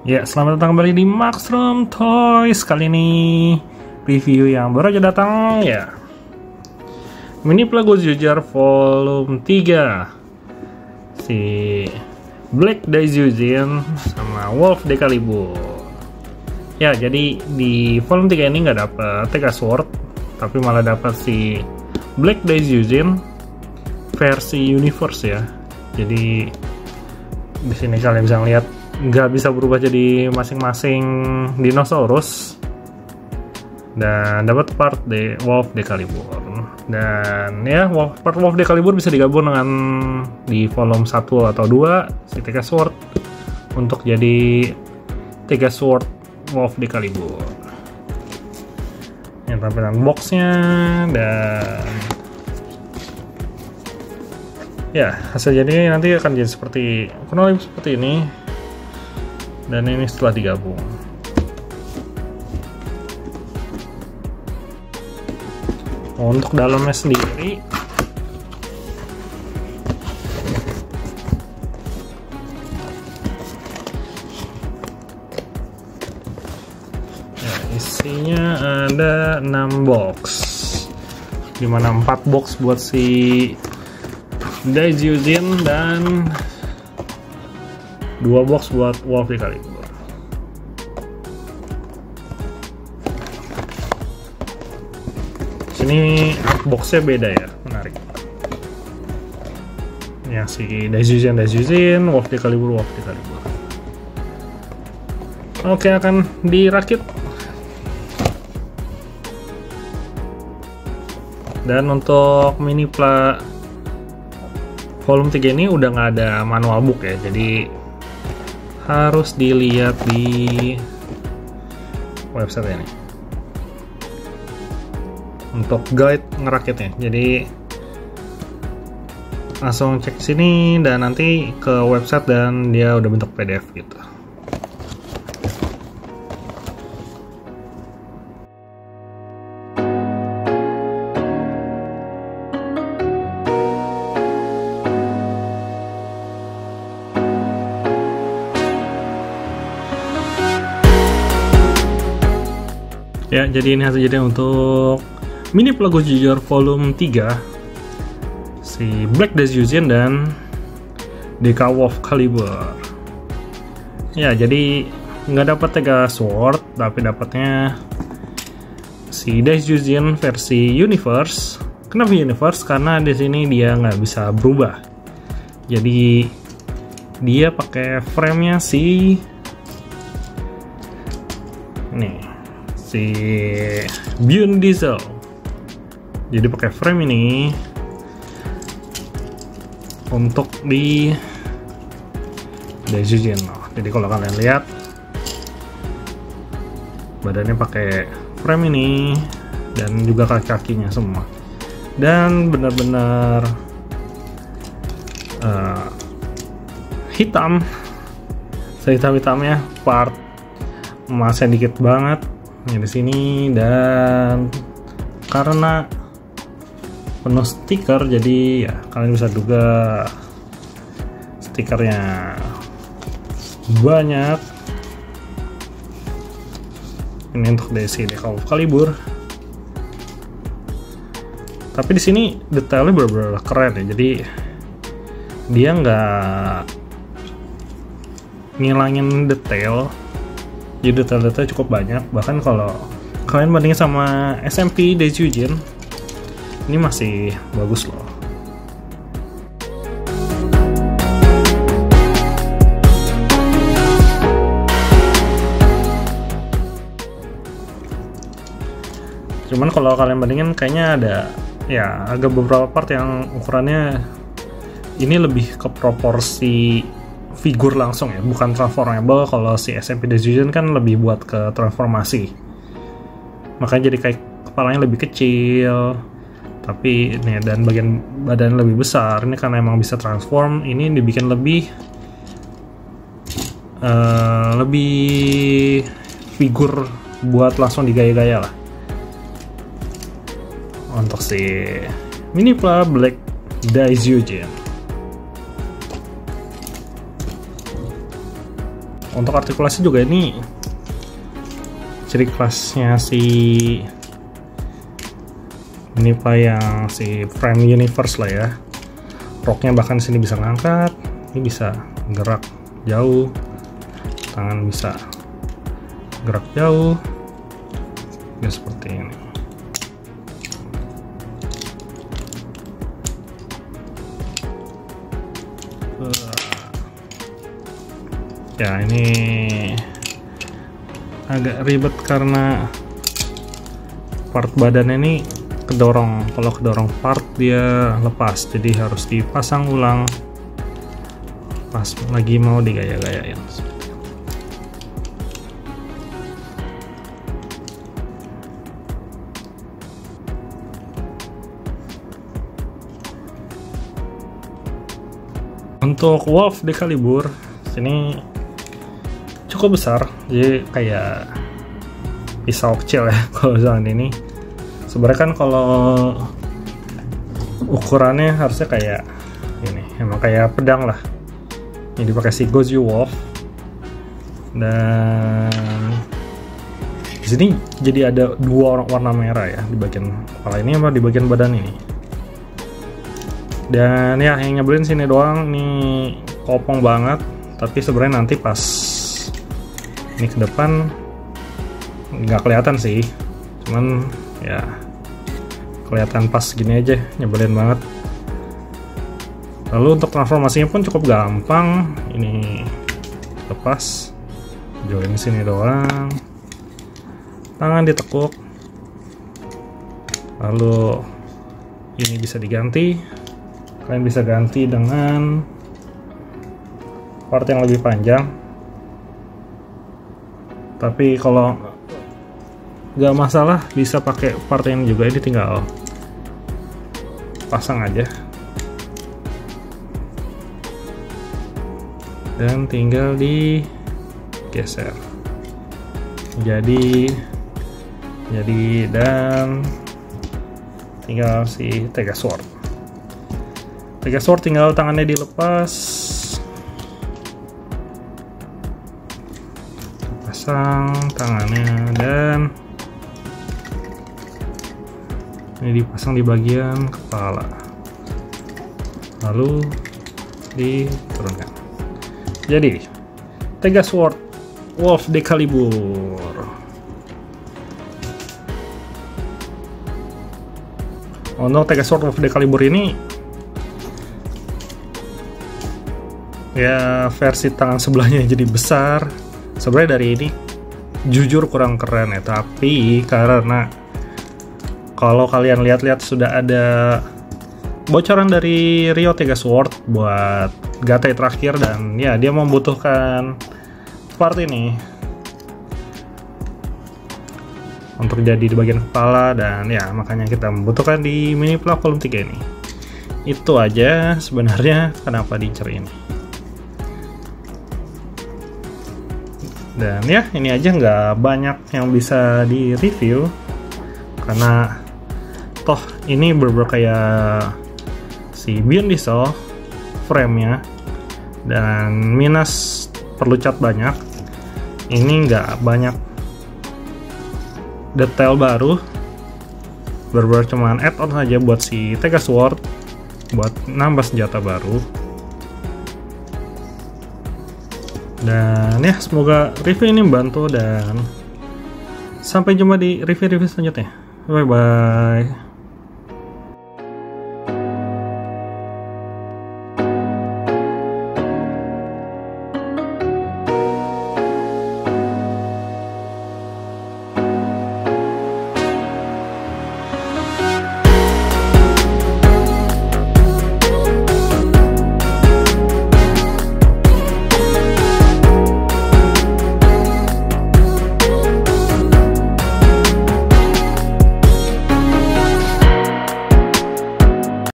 Ya, selamat datang kembali di Maxroom Toys. Kali ini review yang baru aja datang ya. Mini Plego Jujar Volume 3. Si Black Daizujin sama Wolf Decalibur. Ya, jadi di volume 3 ini nggak dapet Tega Sword, tapi malah dapat si Black Daizujin versi Universe ya. Jadi di sini kalian bisa lihat nggak bisa berubah jadi masing-masing dinosaurus, dan dapat part de Wolf Decalibur. Dan ya, part Wolf Decalibur bisa digabung dengan di volume 1 atau 2 si Tega Sword untuk jadi Tega Sword Wolf Decalibur. Yang tampilan boxnya, dan ya hasil jadi nanti akan jadi seperti kurang lebih seperti ini. Dan ini setelah digabung. Untuk dalamnya sendiri, ya, isinya ada 6 box, dimana 4 box buat si Daizujin dan 2 box buat Wolf Decalibur. Sini boxnya beda ya, menarik. Ya, si Daizujin, Wolf Decalibur. Oke, akan dirakit. Dan untuk mini volume 3 ini udah nggak ada manual book ya, jadi harus dilihat di website ini untuk guide ngerakitnya. Jadi langsung cek sini dan nanti ke website dan dia udah bentuk PDF gitu. Ya, jadi ini hasil jadi untuk Mini Plego Jujar Volume 3 si Black Daizujin dan Deca Wolf Decalibur. Ya, jadi nggak dapat Tega Sword, tapi dapatnya si Daizujin versi Universe. Kenapa Universe? Karena di sini dia nggak bisa berubah. Jadi dia pakai frame-nya si Bjorn Diesel. Jadi pakai frame ini untuk di Daizujin. Jadi kalau kalian lihat, badannya pakai frame ini dan juga kaki-kakinya semua. Dan benar-benar hitam, sehitam-hitamnya, part emasnya dikit banget ya di sini. Dan karena penuh stiker, jadi ya kalian bisa duga stikernya banyak. Ini untuk Deca Wolf Decalibur. Tapi di sini detailnya benar-benar keren ya. Jadi dia nggak ngilangin detail. Jadi detail-detail cukup banyak. Bahkan kalau kalian bandingin sama SMP Daizujin, ini masih bagus loh. Cuman kalau kalian bandingin, kayaknya ada ya agak beberapa part yang ukurannya ini lebih ke proporsi figur langsung ya, bukan transformable. Kalau si SMP Daizujin kan lebih buat ke transformasi, makanya jadi kayak kepalanya lebih kecil, tapi ini dan bagian badan lebih besar. Ini karena emang bisa transform, ini dibikin lebih figur buat langsung digaya-gaya lah. Untuk si Mini Black Daizujin. Untuk artikulasi juga ini ciri khasnya si Minipla yang si Frame Universe lah ya. Roknya bahkan sini bisa ngangkat, ini bisa gerak jauh, tangan bisa gerak jauh, ya seperti ini. Ya ini agak ribet karena part badannya ini kedorong. Kalau kedorong part dia lepas, jadi harus dipasang ulang pas lagi mau digaya-gayain. Untuk Wolf Decalibur sini cukup besar, jadi kayak pisau kecil ya kalau misalnya ini. Sebenarnya kan kalau ukurannya harusnya kayak ini, emang kayak pedang lah. Ini dipakai si Goju Wolf, dan di sini jadi ada dua warna merah ya di bagian kepala ini sama di bagian badan ini. Dan ya yang nyebelin sini doang, ini kopong banget. Tapi sebenarnya nanti pas ini ke depan nggak kelihatan sih, cuman ya kelihatan pas gini aja, nyebelin banget. Lalu untuk transformasinya pun cukup gampang, ini lepas, join sini doang, tangan ditekuk, lalu ini bisa diganti. Kalian bisa ganti dengan part yang lebih panjang, tapi kalau nggak masalah bisa pakai part yang juga. Ini tinggal pasang aja dan tinggal digeser jadi dan tinggal si Tega Sword tinggal tangannya dilepas, pasang tangannya, dan ini dipasang di bagian kepala, lalu diturunkan. Jadi Tega Sword Wolf Decalibur. Untuk Tega Sword Wolf Decalibur ini ya versi tangan sebelahnya jadi besar. Sebenarnya dari ini jujur kurang keren ya, tapi karena kalau kalian lihat-lihat sudah ada bocoran dari Ryo Tega Sword buat Gate terakhir, dan ya dia membutuhkan part ini untuk jadi di bagian kepala, dan ya makanya kita membutuhkan di Minipla Volume 3 ini. Itu aja sebenarnya kenapa diincer ini. Dan ya ini aja, nggak banyak yang bisa di review karena toh ini bener-bener kayak si Beyond Diesel frame-nya, dan minus perlu cat banyak. Ini nggak banyak detail baru, bener-bener cuman add-on saja buat si Tega Sword, buat nambah senjata baru. Dan ya semoga review ini membantu, dan sampai jumpa di review-review selanjutnya. Bye bye.